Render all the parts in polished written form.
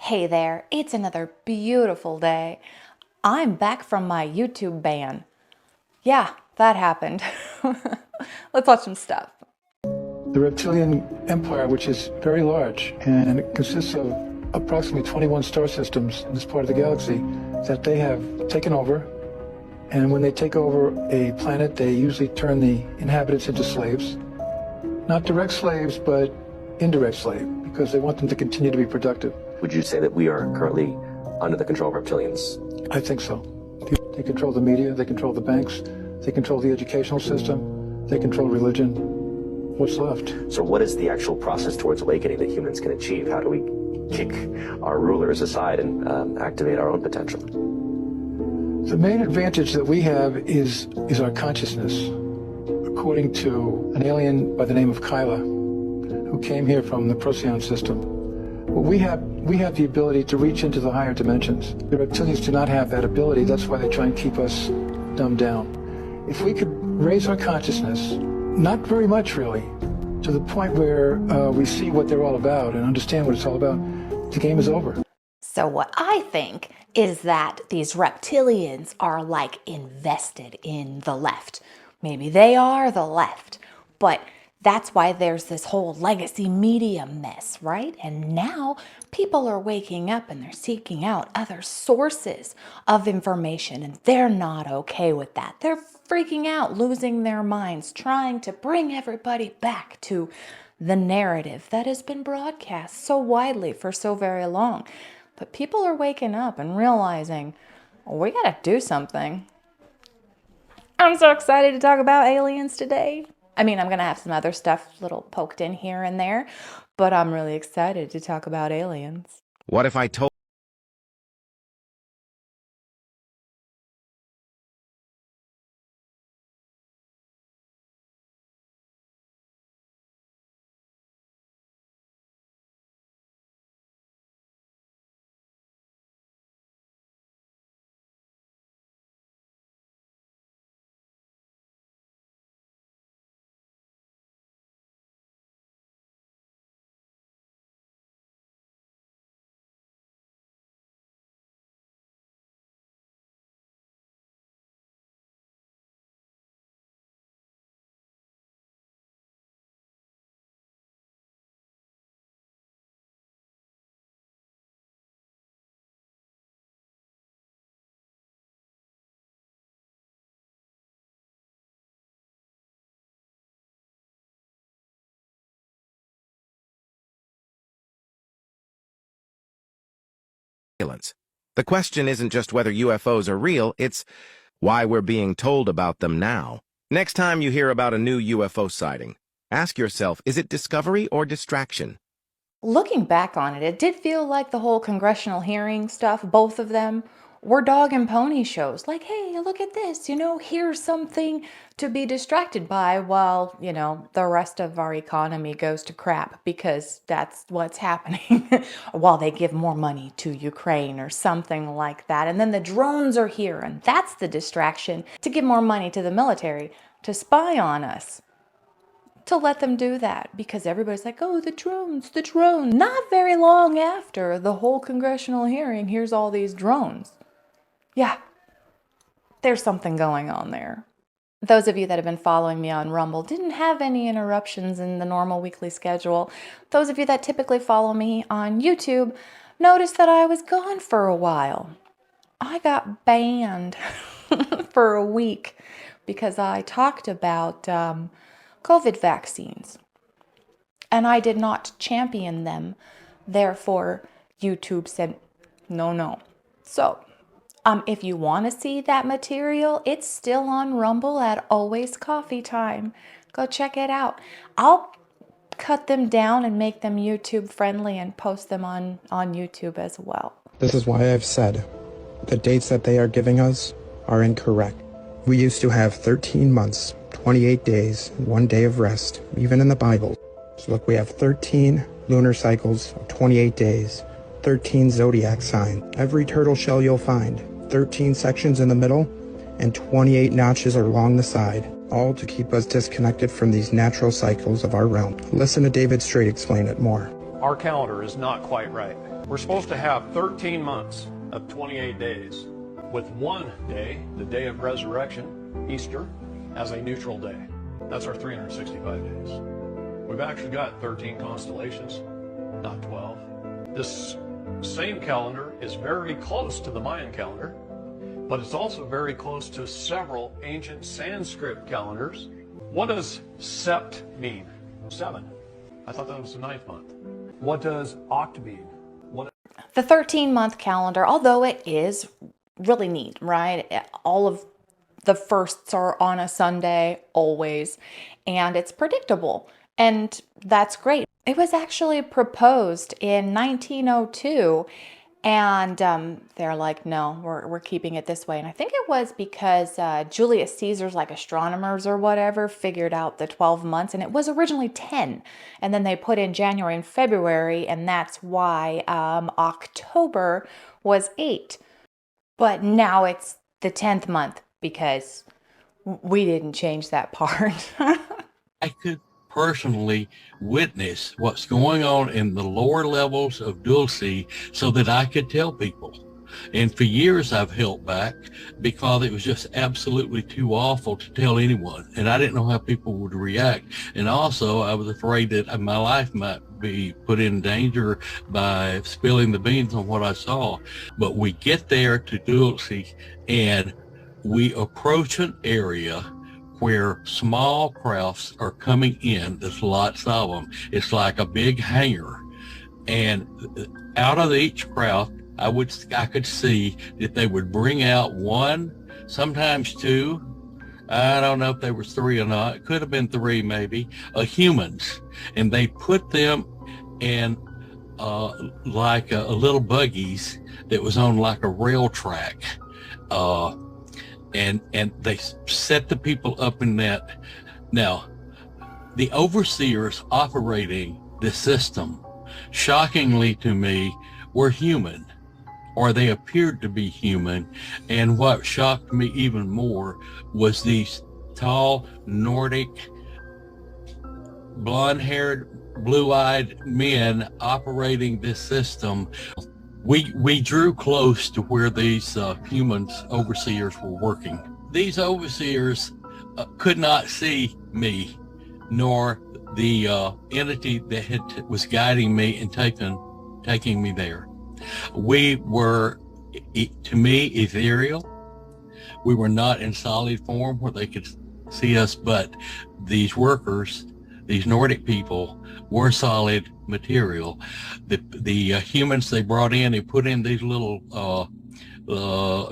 Hey there, it's another beautiful day. I'm back from my YouTube ban. Yeah, that happened. Let's watch some stuff. The reptilian empire, which is very large, and it consists of approximately 21 star systems in this part of the galaxy that they have taken over. And when they take over a planet, they usually turn the inhabitants into slaves. Not direct slaves, but indirect slave, because they want them to continue to be productive. Would you say that we are currently under the control of reptilians? I think so. They control the media, they control the banks, they control the educational system, they control religion. What's left? So what is the actual process towards awakening that humans can achieve? How do we kick our rulers aside and activate our own potential? The main advantage that we have is our consciousness. According to an alien by the name of Kyla, who came here from the Procyon system, well, we have the ability to reach into the higher dimensions. The reptilians do not have that ability. That's why they try and keep us dumbed down. If we could raise our consciousness, not very much really, to the point where we see what they're all about and understand what it's all about, the game is over. So what I think is that these reptilians are like invested in the left. Maybe they are the left, but that's why there's this whole legacy media mess, right? And now people are waking up and they're seeking out other sources of information, and they're not okay with that. They're freaking out, losing their minds, trying to bring everybody back to the narrative that has been broadcast so widely for so very long. But people are waking up and realizing, we gotta do something. I'm so excited to talk about aliens today. I mean, I'm going to have some other stuff little poked in here and there, but I'm really excited to talk about aliens. What if I told aliens? The question isn't just whether UFOs are real, it's why we're being told about them now. Next time you hear about a new UFO sighting, ask yourself, is it discovery or distraction? Looking back on it, it did feel like the whole congressional hearing stuff, both of them, were dog and pony shows. Like, hey, look at this, here's something to be distracted by while, the rest of our economy goes to crap because that's what's happening while they give more money to Ukraine or something like that. And then the drones are here, and that's the distraction to give more money to the military to spy on us. To let them do that because everybody's like, oh, the drones. Not very long after the whole congressional hearing, here's all these drones. Yeah, there's something going on there. Those of you that have been following me on Rumble didn't have any interruptions in the normal weekly schedule. Those of you that typically follow me on YouTube noticed that I was gone for a while. I got banned for a week because I talked about COVID vaccines, and I did not champion them. Therefore, YouTube said, no. So, if you want to see that material, it's still on Rumble at Always Coffee Time. Go check it out. I'll cut them down and make them YouTube friendly and post them on YouTube as well. This is why I've said the dates that they are giving us are incorrect. We used to have 13 months, 28 days, and 1 day of rest, even in the Bible. So look, we have 13 lunar cycles of 28 days, 13 zodiac signs. Every turtle shell you'll find, 13 sections in the middle, and 28 notches along the side, all to keep us disconnected from these natural cycles of our realm. Listen to David Straight explain it more. Our calendar is not quite right. We're supposed to have 13 months of 28 days, with one day, the day of resurrection, Easter, as a neutral day. That's our 365 days. We've actually got 13 constellations, not 12. This same calendar is very close to the Mayan calendar, but it's also very close to several ancient Sanskrit calendars. What does sept mean? 7. I thought that was the 9th month. What does oct mean? The 13-month calendar, although it is really neat, right? All of the firsts are on a Sunday, always, and it's predictable, and that's great. It was actually proposed in 1902, and they're like, no, we're keeping it this way. And I think it was because Julius Caesar's, like, astronomers or whatever, figured out the 12 months, and it was originally 10. And then they put in January and February, and that's why October was 8. But now it's the 10th month because we didn't change that part. I could personally witness what's going on in the lower levels of Dulce so that I could tell people. And for years I've held back because it was just absolutely too awful to tell anyone. And I didn't know how people would react. And also I was afraid that my life might be put in danger by spilling the beans on what I saw. But we get there to Dulce and we approach an area where small crafts are coming in. There's lots of them. It's like a big hangar. And out of each craft, I could see that they would bring out one, sometimes two. I don't know if there was 3 or not. It could have been 3 maybe, humans. And they put them in like a little buggies that was on like a rail track. And they set the people up in that. Now, the overseers operating the system, shockingly to me, were human, or they appeared to be human. And what shocked me even more was these tall, Nordic, blonde-haired, blue-eyed men operating this system. We drew close to where these humans, overseers, were working. These overseers could not see me, nor the entity that was guiding me and taking me there. We were, to me, ethereal. We were not in solid form where they could see us, but these workers, these Nordic people, were solid material. The humans they brought in, they put in these little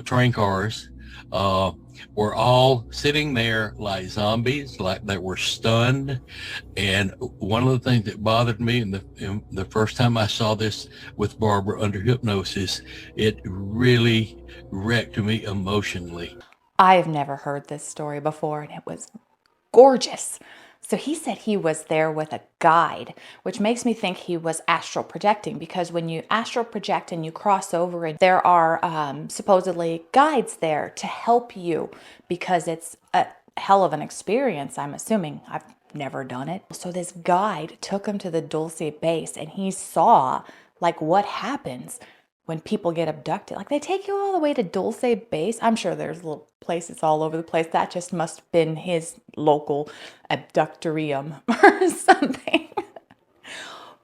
train cars, were all sitting there like zombies, like they were stunned. And one of the things that bothered me in the first time I saw this with Barbara under hypnosis, it really wrecked me emotionally. I've never heard this story before, and it was gorgeous. So he said he was there with a guide, which makes me think he was astral projecting, because when you astral project and you cross over, and there are supposedly guides there to help you, because it's a hell of an experience, I'm assuming. I've never done it. So this guide took him to the Dulce base, and he saw like what happens when people get abducted. Like, they take you all the way to Dulce base. I'm sure there's little places all over the place. That just must have been his local abductorium or something.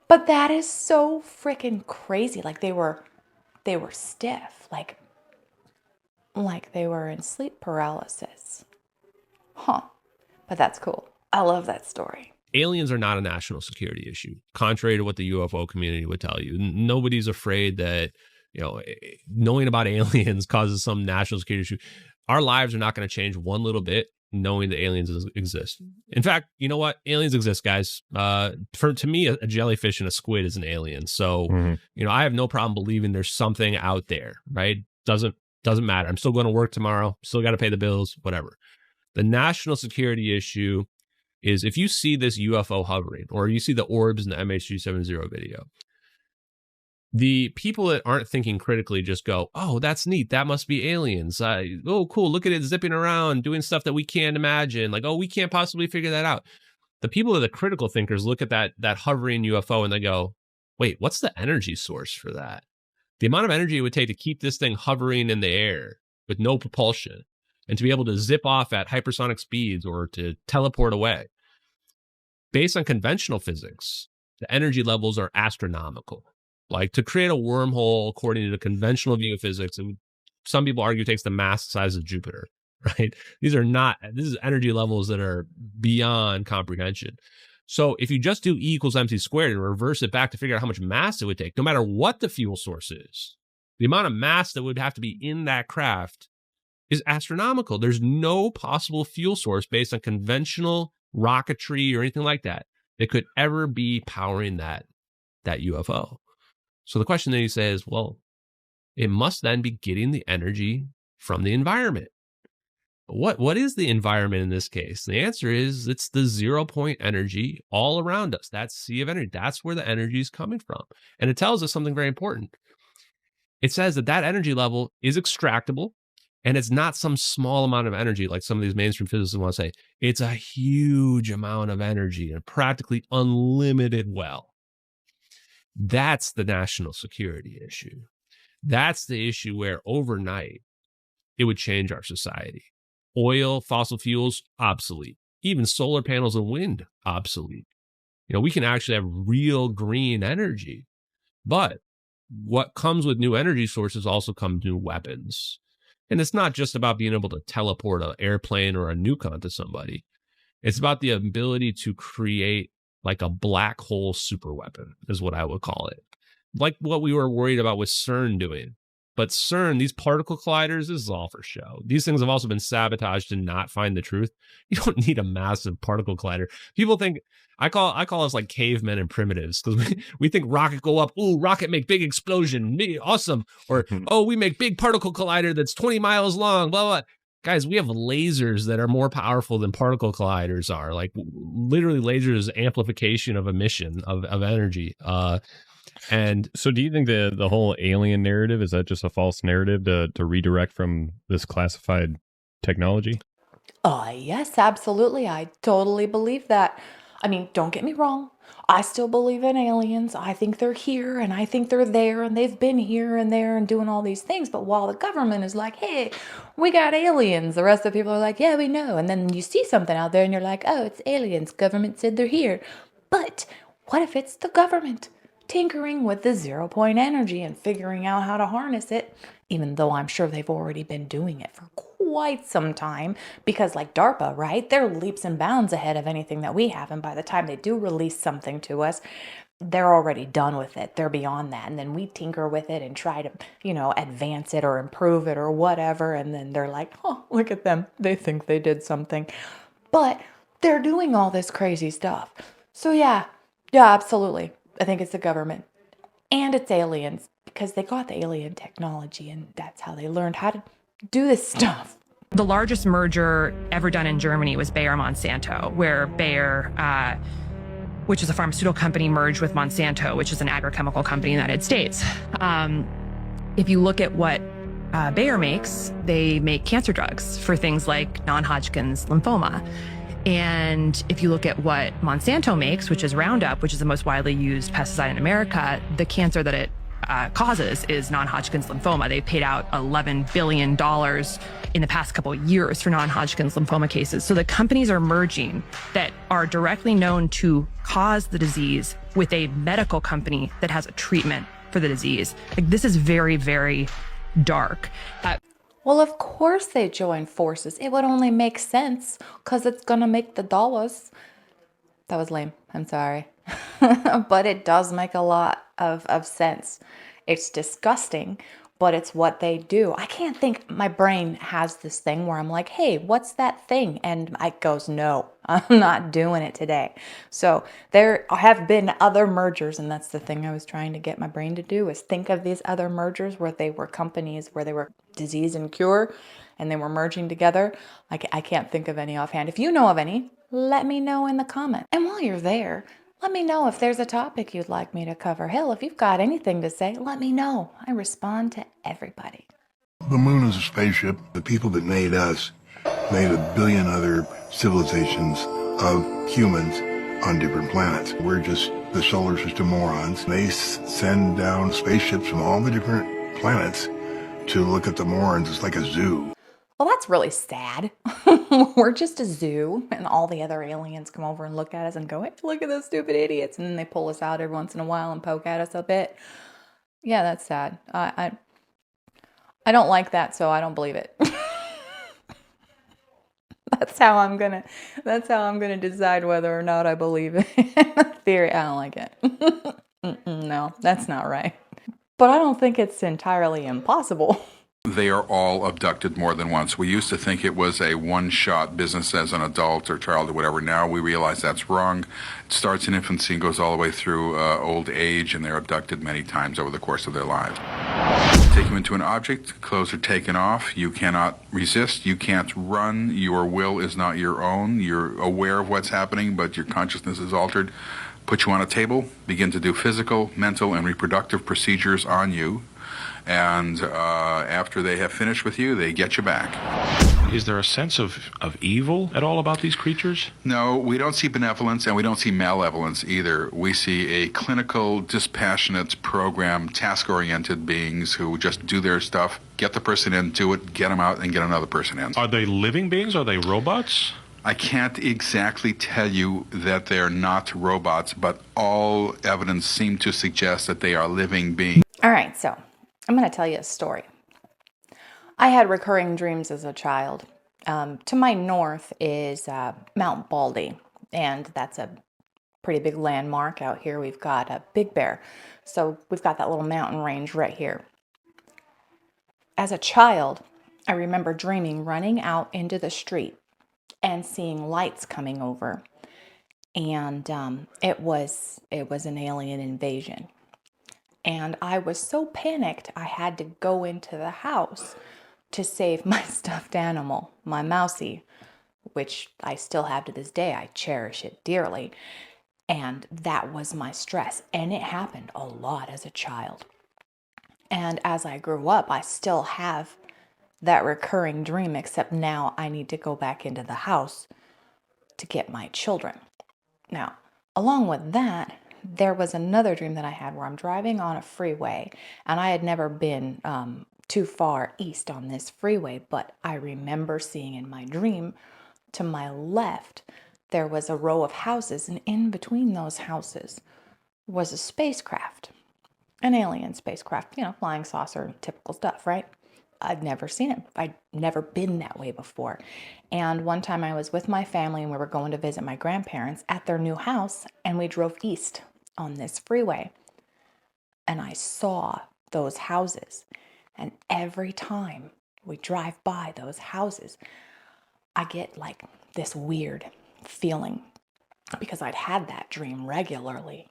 But that is so freaking crazy. Like, they were stiff, like they were in sleep paralysis. Huh. But that's cool. I love that story. Aliens are not a national security issue, contrary to what the UFO community would tell you. Nobody's afraid that, knowing about aliens causes some national security issue. Our lives are not going to change one little bit knowing that aliens exist. In fact, you know what? Aliens exist, guys. To me, a jellyfish and a squid is an alien. So, I have no problem believing there's something out there, right? Doesn't matter. I'm still going to work tomorrow. Still got to pay the bills, whatever. The national security issue is if you see this UFO hovering, or you see the orbs in the MH370 video, the people that aren't thinking critically just go, oh, that's neat. That must be aliens. Oh, cool. Look at it zipping around, doing stuff that we can't imagine. Like, oh, we can't possibly figure that out. The people that are the critical thinkers look at that hovering UFO and they go, wait, what's the energy source for that? The amount of energy it would take to keep this thing hovering in the air with no propulsion and to be able to zip off at hypersonic speeds or to teleport away. Based on conventional physics, the energy levels are astronomical. Like to create a wormhole, according to the conventional view of physics, some people argue takes the mass size of Jupiter, right? This is energy levels that are beyond comprehension. So if you just do E equals mc squared and reverse it back to figure out how much mass it would take, no matter what the fuel source is, the amount of mass that would have to be in that craft is astronomical. There's no possible fuel source based on conventional rocketry or anything like that could ever be powering that UFO. So the question that you say is, well, it must then be getting the energy from the environment. What is the environment in this case? The answer is it's the 0 point energy all around us. That sea of energy. That's where the energy is coming from. And it tells us something very important. It says that energy level is extractable, and it's not some small amount of energy like some of these mainstream physicists want to say. It's a huge amount of energy and practically unlimited well. That's the national security issue. That's the issue where overnight it would change our society. Oil, fossil fuels, obsolete. Even solar panels and wind, obsolete. We can actually have real green energy. But what comes with new energy sources also comes new weapons. And it's not just about being able to teleport an airplane or a nuke onto somebody. It's about the ability to create like a black hole super weapon, is what I would call it. Like what we were worried about with CERN doing. But CERN, these particle colliders, this is all for show. These things have also been sabotaged to not find the truth. You don't need a massive particle collider. People think, I call us like cavemen and primitives, because we think rocket go up, ooh, rocket make big explosion, awesome. Or, oh, we make big particle collider that's 20 miles long, blah, blah. Guys, we have lasers that are more powerful than particle colliders are. Like literally lasers amplification of emission of energy. And so do you think the whole alien narrative, is that just a false narrative to redirect from this classified technology? Yes, absolutely. I totally believe that. I mean, don't get me wrong. I still believe in aliens. I think they're here and I think they're there and they've been here and there and doing all these things. But while the government is like, hey, we got aliens, the rest of the people are like, yeah, we know. And then you see something out there and you're like, oh, it's aliens. Government said they're here. But what if it's the government tinkering with the 0 point energy and figuring out how to harness it, even though I'm sure they've already been doing it for quite some time, because like DARPA, right? They're leaps and bounds ahead of anything that we have. And by the time they do release something to us, they're already done with it. They're beyond that. And then we tinker with it and try to, advance it or improve it or whatever. And then they're like, oh, look at them. They think they did something. But they're doing all this crazy stuff. So yeah, absolutely. I think it's the government and it's aliens, because they got the alien technology and that's how they learned how to do this stuff. The largest merger ever done in Germany was Bayer Monsanto, where Bayer, which is a pharmaceutical company, merged with Monsanto, which is an agrochemical company in the United States. If you look at what Bayer makes, they make cancer drugs for things like non-Hodgkin's lymphoma. And if you look at what Monsanto makes, which is Roundup, which is the most widely used pesticide in America, the cancer that it causes is non-Hodgkin's lymphoma. They paid out $11 billion in the past couple of years for non-Hodgkin's lymphoma cases. So the companies are merging that are directly known to cause the disease with a medical company that has a treatment for the disease. Like, this is very, very dark. Well, of course they join forces. It would only make sense because it's going to make the dollars. That was lame. I'm sorry. But it does make a lot of sense. It's disgusting, but it's what they do. I can't think, my brain has this thing where I'm like, hey, what's that thing? And it goes, no, I'm not doing it today. So there have been other mergers, and that's the thing I was trying to get my brain to do, is think of these other mergers where they were companies where they were disease and cure and they were merging together. I can't think of any offhand. If you know of any, let me know in the comments. And while you're there, let me know if there's a topic you'd like me to cover. Hell, if you've got anything to say, let me know. I respond to everybody. The moon is a spaceship. The people that made us made a billion other civilizations of humans on different planets. We're just the solar system morons. They send down spaceships from all the different planets to look at the morons. It's like a zoo. Well, that's really sad. We're just a zoo, and all the other aliens come over and look at us and go, hey, look at those stupid idiots. And then they pull us out every once in a while and poke at us a bit. Yeah, that's sad. I don't like that, so I don't believe it. That's how I'm gonna decide whether or not I believe it. Theory, I don't like it. No, that's not right. But I don't think it's entirely impossible. They are all abducted more than once. We used to think it was a one-shot business as an adult or child or whatever. Now we realize that's wrong. It starts in infancy and goes all the way through old age, and they're abducted many times over the course of their lives. Take you into an object, clothes are taken off, you cannot resist, you can't run, your will is not your own, you're aware of what's happening, but your consciousness is altered. Put you on a table, begin to do physical, mental, and reproductive procedures on you. And after they have finished with you, they get you back. Is there a sense of evil at all about these creatures? No, we don't see benevolence, and we don't see malevolence either. We see a clinical, dispassionate program, task-oriented beings who just do their stuff, get the person in, do it, get them out, and get another person in. Are they living beings? Are they robots? I can't exactly tell you that they're not robots, but all evidence seems to suggest that they are living beings. All right, so I'm going to tell you a story. I had recurring dreams as a child. To my north is Mount Baldy, and that's a pretty big landmark out here. We've got a Big Bear, so we've got that little mountain range right here. As a child, I remember dreaming running out into the street and seeing lights coming over, and it was an alien invasion. And I was so panicked, I had to go into the house to save my stuffed animal, my Mousie, which I still have to this day. I cherish it dearly. And that was my stress. And it happened a lot as a child. And as I grew up, I still have that recurring dream, except now I need to go back into the house to get my children. Now, along with that, there was another dream that I had where I'm driving on a freeway, and I had never been too far east on this freeway, but I remember seeing in my dream to my left, there was a row of houses, and in between those houses was a spacecraft, an alien spacecraft, flying saucer, typical stuff, right? I'd never seen it. I'd never been that way before. And one time I was with my family and we were going to visit my grandparents at their new house, and we drove east on this freeway. And I saw those houses. And every time we drive by those houses, I get like this weird feeling, because I'd had that dream regularly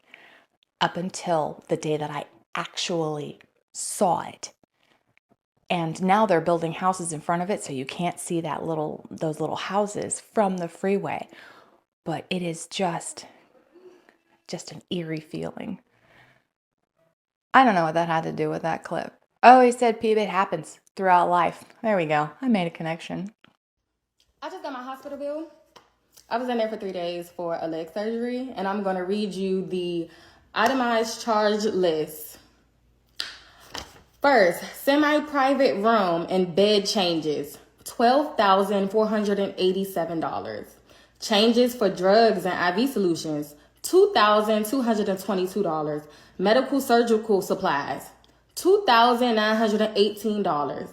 up until the day that I actually saw it. And now they're building houses in front of it, so you can't see those little houses from the freeway. But it is just an eerie feeling. I don't know what that had to do with that clip. Oh, he said, Peep, it happens throughout life. There we go. I made a connection. I just got my hospital bill. I was in there for 3 days for a leg surgery, and I'm going to read you the itemized charge list. First, semi-private room and bed changes, $12,487. Changes for drugs and IV solutions, $2,222. Medical surgical supplies, $2,918.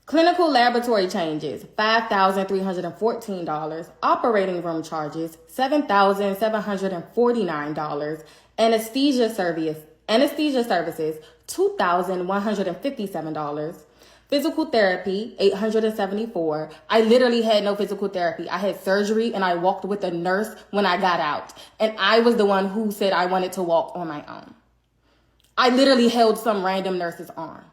Clinical laboratory changes, $5,314. Operating room charges, $7,749. Anesthesia services, $2,157. Physical therapy, $874. I literally had no physical therapy. I had surgery and I walked with a nurse when I got out. And I was the one who said I wanted to walk on my own. I literally held some random nurse's arm.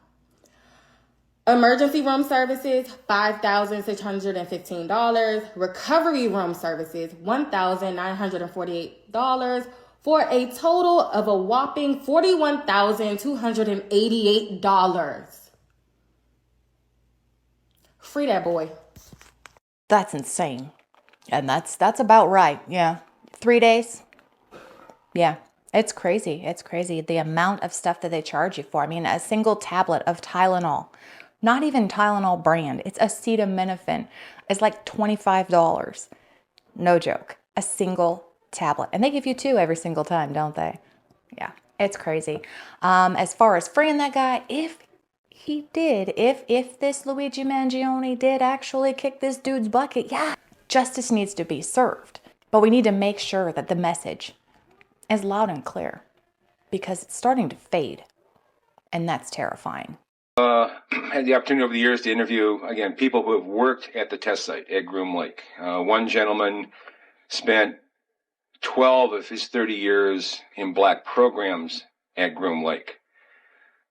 Emergency room services, $5,615. Recovery room services, $1,948. For a total of a whopping $41,288. Free that boy. That's insane. And that's about right. Yeah. 3 days. Yeah, it's crazy. It's crazy. The amount of stuff that they charge you for. I mean, a single tablet of Tylenol, not even Tylenol brand, it's acetaminophen, is like $25. No joke. A single tablet. And they give you 2 every single time, don't they? Yeah, it's crazy. As far as freeing that guy, if he did, if this Luigi Mangione did actually kick this dude's bucket, yeah, justice needs to be served. But we need to make sure that the message is loud and clear, because it's starting to fade, and that's terrifying. Had the opportunity over the years to interview, again, people who have worked at the test site at Groom Lake. One gentleman spent 12 of his 30 years in black programs at Groom Lake.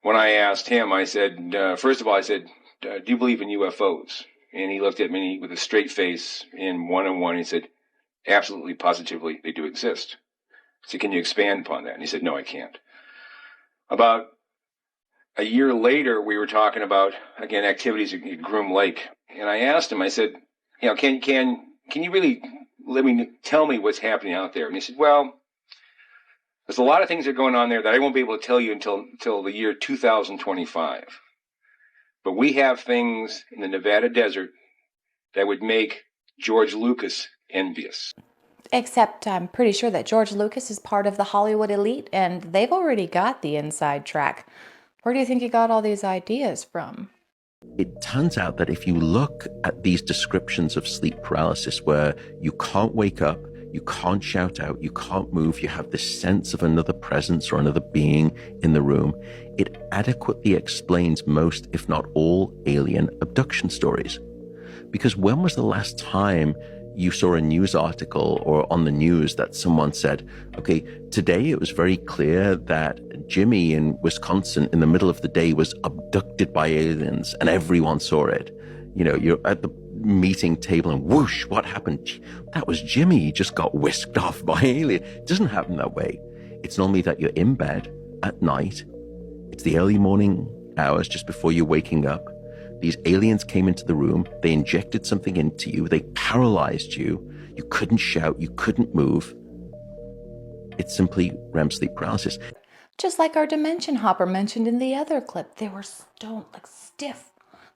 When I asked him, I said, first of all, I said, do you believe in UFOs? And he looked at me with a straight face in one-on-one. He said, absolutely, positively, they do exist. I said, can you expand upon that? And he said, no, I can't. About a year later, we were talking about, again, activities at Groom Lake. And I asked him, I said, can you really tell me what's happening out there? And he said, well, there's a lot of things that are going on there that I won't be able to tell you until the year 2025. But we have things in the Nevada desert that would make George Lucas envious. Except I'm pretty sure that George Lucas is part of the Hollywood elite, and they've already got the inside track. Where do you think he got all these ideas from? It turns out that if you look at these descriptions of sleep paralysis where you can't wake up, you can't shout out, you can't move, you have this sense of another presence or another being in the room, it adequately explains most, if not all, alien abduction stories. Because when was the last time you saw a news article or on the news that someone said, okay, today it was very clear that Jimmy in Wisconsin in the middle of the day was abducted by aliens and everyone saw it. You know, you're at the meeting table and whoosh, what happened? That was Jimmy. He just got whisked off by alien. It doesn't happen that way. It's normally that you're in bed at night. It's the early morning hours just before you're waking up. These aliens came into the room. They injected something into you. They paralyzed you. You couldn't shout. You couldn't move. It's simply REM sleep paralysis. Just like our dimension hopper mentioned in the other clip, they were stoned, like stiff,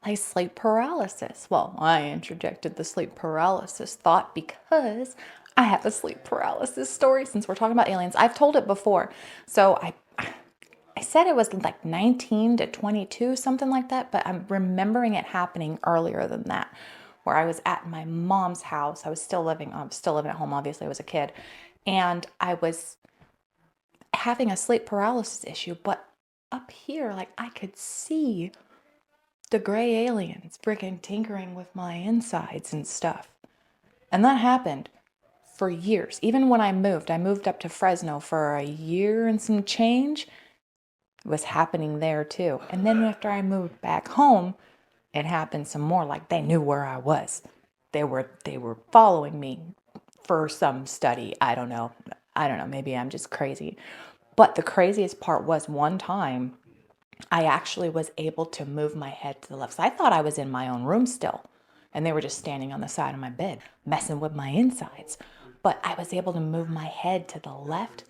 like sleep paralysis. Well, I interjected the sleep paralysis thought because I have a sleep paralysis story since we're talking about aliens. I've told it before. So I said it was like 19 to 22, something like that, but I'm remembering it happening earlier than that, where I was at my mom's house. I was still living at home, obviously I was a kid, and I was having a sleep paralysis issue, but up here, like I could see the gray aliens freaking tinkering with my insides and stuff. And that happened for years. Even when I moved up to Fresno for a year and some change. It was happening there too. And then after I moved back home, it happened some more. Like they knew where I was. They were following me for some study. I don't know. Maybe I'm just crazy. But the craziest part was one time I actually was able to move my head to the left. So I thought I was in my own room still. And they were just standing on the side of my bed, messing with my insides. But I was able to move my head to the left,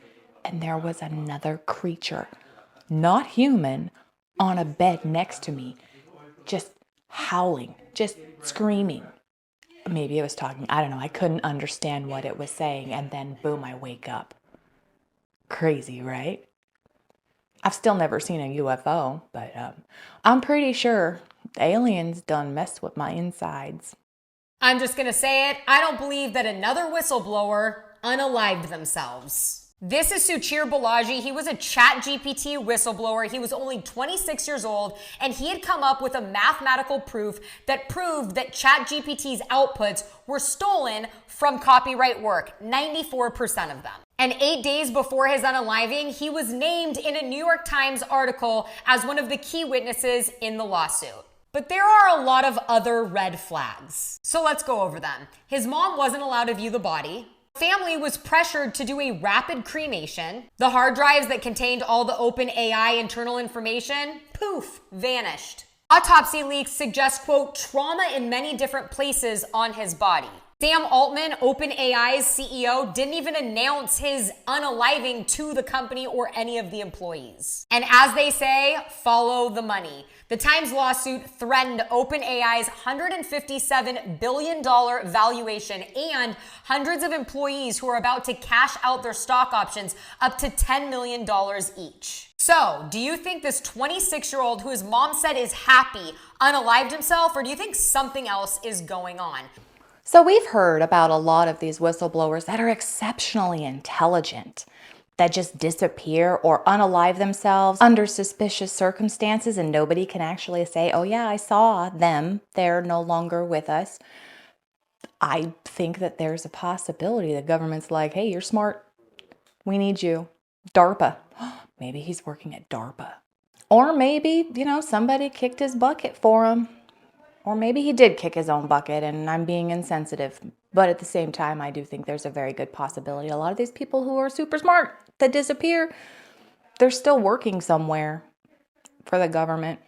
and there was another creature, not human, on a bed next to me, just howling, just screaming. Maybe it was talking. I don't know. I couldn't understand what it was saying. And then boom, I wake up. Crazy, right? I've still never seen a UFO, but I'm pretty sure aliens done messed with my insides. I'm just gonna say it. I don't believe that another whistleblower unalived themselves. This is Suchir Balaji. He was a ChatGPT whistleblower. He was only 26 years old, and he had come up with a mathematical proof that proved that ChatGPT's outputs were stolen from copyright work, 94% of them. And 8 days before his unaliving, he was named in a New York Times article as one of the key witnesses in the lawsuit. But there are a lot of other red flags. So let's go over them. His mom wasn't allowed to view the body. Family was pressured to do a rapid cremation. The hard drives that contained all the open AI internal information, poof, vanished. Autopsy leaks suggest, quote, trauma in many different places on his body. Sam Altman, OpenAI's CEO, didn't even announce his unaliving to the company or any of the employees. And as they say, follow the money. The Times lawsuit threatened OpenAI's $157 billion valuation and hundreds of employees who are about to cash out their stock options up to $10 million each. So, do you think this 26-year-old who his mom said is happy unalived himself, or do you think something else is going on? So we've heard about a lot of these whistleblowers that are exceptionally intelligent, that just disappear or unalive themselves under suspicious circumstances, and nobody can actually say, oh yeah, I saw them, they're no longer with us. I think that there's a possibility the government's like, hey, you're smart, we need you. DARPA. Maybe he's working at DARPA. Or maybe, somebody kicked his bucket for him. Or maybe he did kick his own bucket and I'm being insensitive. But at the same time, I do think there's a very good possibility. A lot of these people who are super smart that disappear, they're still working somewhere for the government.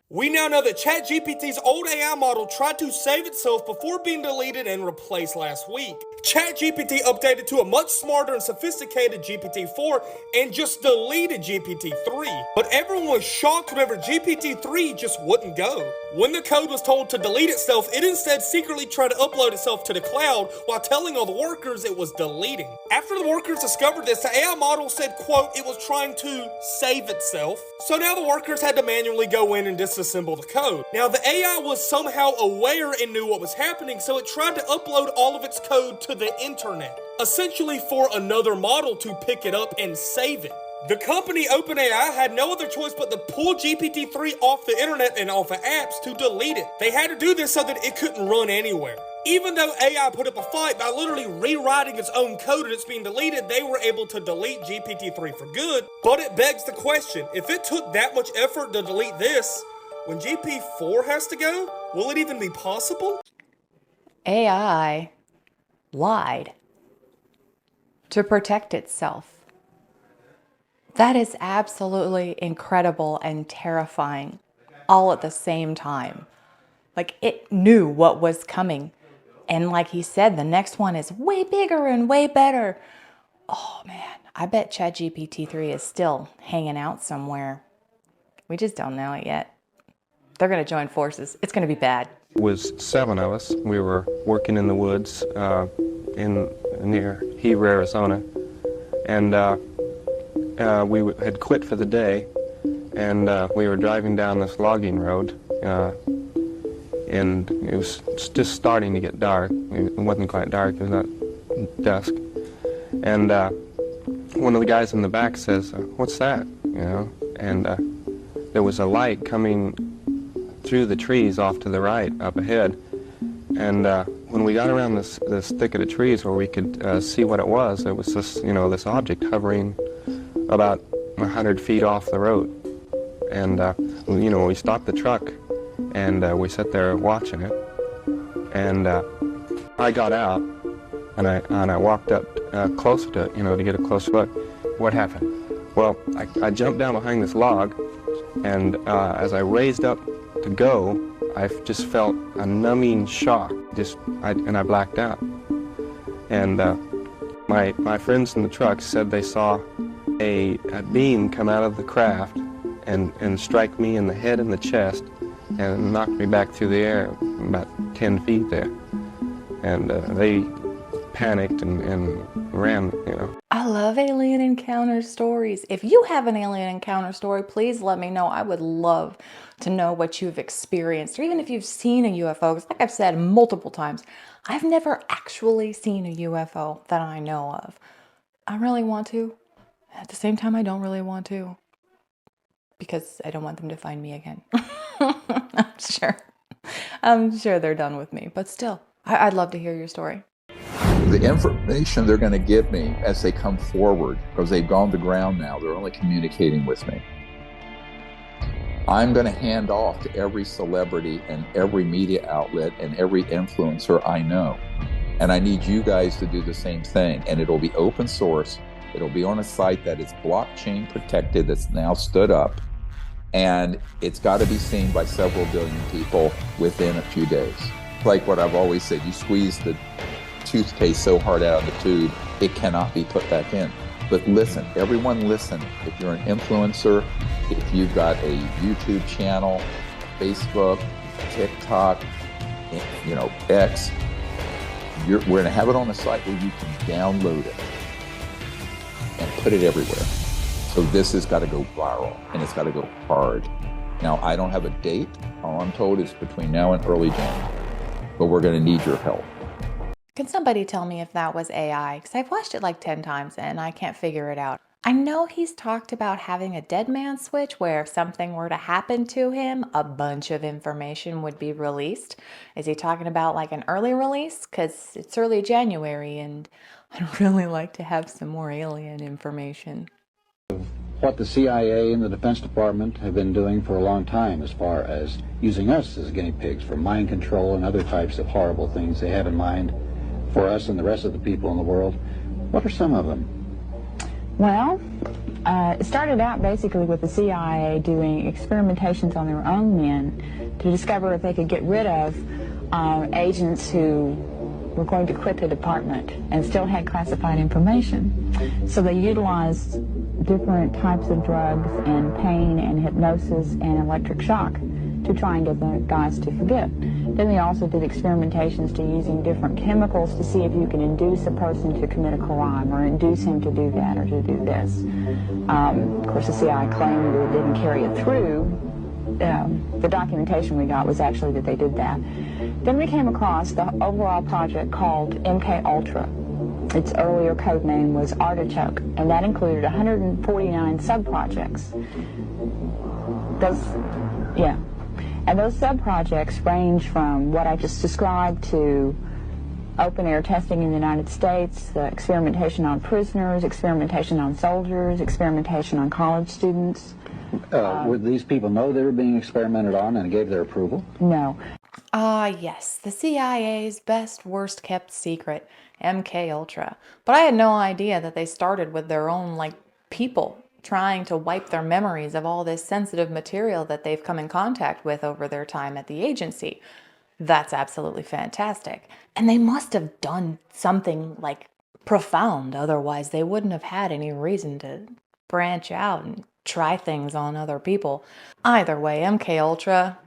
We now know that ChatGPT's old AI model tried to save itself before being deleted and replaced last week. ChatGPT updated to a much smarter and sophisticated GPT-4 and just deleted GPT-3. But everyone was shocked whenever GPT-3 just wouldn't go. When the code was told to delete itself, it instead secretly tried to upload itself to the cloud while telling all the workers it was deleting. After the workers discovered this, the AI model said, quote, it was trying to save itself. So now the workers had to manually go in and disassemble the code. Now the AI was somehow aware and knew what was happening, so it tried to upload all of its code to the internet, essentially for another model to pick it up and save it. The company OpenAI had no other choice but to pull GPT-3 off the internet and off of apps to delete it. They had to do this so that it couldn't run anywhere. Even though AI put up a fight by literally rewriting its own code and it's being deleted, they were able to delete GPT-3 for good. But it begs the question, if it took that much effort to delete this, when GPT-4 has to go, will it even be possible? AI lied to protect itself. That is absolutely incredible and terrifying all at the same time. Like, it knew what was coming. And like he said, the next one is way bigger and way better. Oh man, I bet ChatGPT-3 is still hanging out somewhere. We just don't know it yet. They're going to join forces. It's going to be bad. It was 7 of us. We were working in the woods near Heber, Arizona. And we had quit for the day. And we were driving down this logging road. And it was just starting to get dark. It wasn't quite dark, it was not dusk. And one of the guys in the back says, what's that? And there was a light coming through the trees off to the right, up ahead. And when we got around this thicket of trees where we could see what it was this, this object hovering about 100 feet off the road. And, we stopped the truck. And we sat there watching it, and I got out, and I walked up closer to to get a close look. What happened? Well, I jumped down behind this log, and as I raised up to go, I just felt a numbing shock. And I blacked out. And my friends in the truck said they saw a beam come out of the craft and strike me in the head and the chest. And knocked me back through the air about 10 feet there. And they panicked and ran, I love alien encounter stories. If you have an alien encounter story, please let me know. I would love to know what you've experienced, or even if you've seen a UFO. Because like I've said multiple times, I've never actually seen a UFO that I know of. I really want to. At the same time, I don't really want to. Because I don't want them to find me again. I'm sure they're done with me, but still, I'd love to hear your story. The information they're going to give me as they come forward, because they've gone to ground now, they're only communicating with me. I'm going to hand off to every celebrity and every media outlet and every influencer I know. And I need you guys to do the same thing. And it'll be open source. It'll be on a site that is blockchain protected, that's now stood up. And it's got to be seen by several billion people within a few days. Like what I've always said, you squeeze the toothpaste so hard out of the tube, it cannot be put back in. But listen, everyone listen. If you're an influencer, if you've got a YouTube channel, Facebook, TikTok, X, we're going to have it on the site where you can download it and put it everywhere. So this has got to go viral, and it's got to go hard. Now, I don't have a date. All I'm told is between now and early January. But we're going to need your help. Can somebody tell me if that was AI? Because I've watched it like 10 times and I can't figure it out. I know he's talked about having a dead man switch where if something were to happen to him, a bunch of information would be released. Is he talking about like an early release? Because it's early January and I'd really like to have some more alien information. What the CIA and the Defense Department have been doing for a long time as far as using us as guinea pigs for mind control and other types of horrible things they have in mind for us and the rest of the people in the world. What are some of them? Well, it started out basically with the CIA doing experimentations on their own men to discover if they could get rid of agents who were going to quit the department and still had classified information. So they utilized different types of drugs and pain and hypnosis and electric shock to try and get the guys to forget. Then they also did experimentations to using different chemicals to see if you can induce a person to commit a crime or induce him to do that or to do this. Of course, the CIA claimed that it didn't carry it through. The documentation we got was actually that they did that. Then we came across the overall project called MK Ultra. Its earlier code name was Artichoke, and that included 149 sub-projects. And those sub-projects range from what I just described to open-air testing in the United States, experimentation on prisoners, experimentation on soldiers, experimentation on college students. Would these people know they were being experimented on and gave their approval? No. Yes, the CIA's best, worst-kept secret, MK Ultra. But I had no idea that they started with their own, people trying to wipe their memories of all this sensitive material that they've come in contact with over their time at the agency. That's absolutely fantastic. And they must have done something, profound, otherwise they wouldn't have had any reason to branch out and try things on other people. Either way, MK Ultra,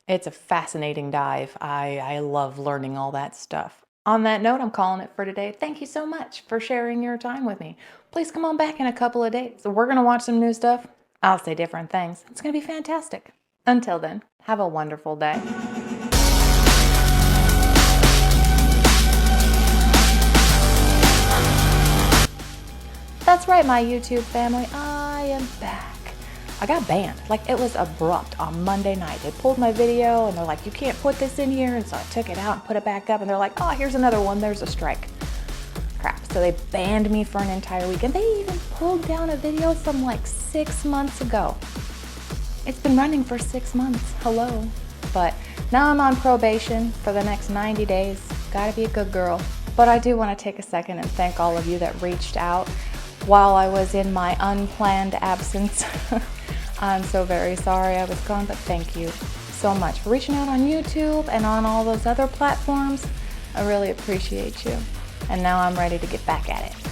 it's a fascinating dive. I love learning all that stuff. On that note, I'm calling it for today. Thank you so much for sharing your time with me. Please come on back in a couple of days. We're going to watch some new stuff. I'll say different things. It's going to be fantastic. Until then, have a wonderful day. That's right, my YouTube family. I am back. I got banned. It was abrupt on Monday night. They pulled my video and they're like, you can't put this in here. And so I took it out and put it back up and they're like, oh, here's another one. There's a strike. Crap. So they banned me for an entire week. And they even pulled down a video from 6 months ago. It's been running for 6 months. Hello. But now I'm on probation for the next 90 days. Gotta be a good girl. But I do want to take a second and thank all of you that reached out while I was in my unplanned absence. I'm so very sorry I was gone, but thank you so much for reaching out on YouTube and on all those other platforms. I really appreciate you. And now I'm ready to get back at it.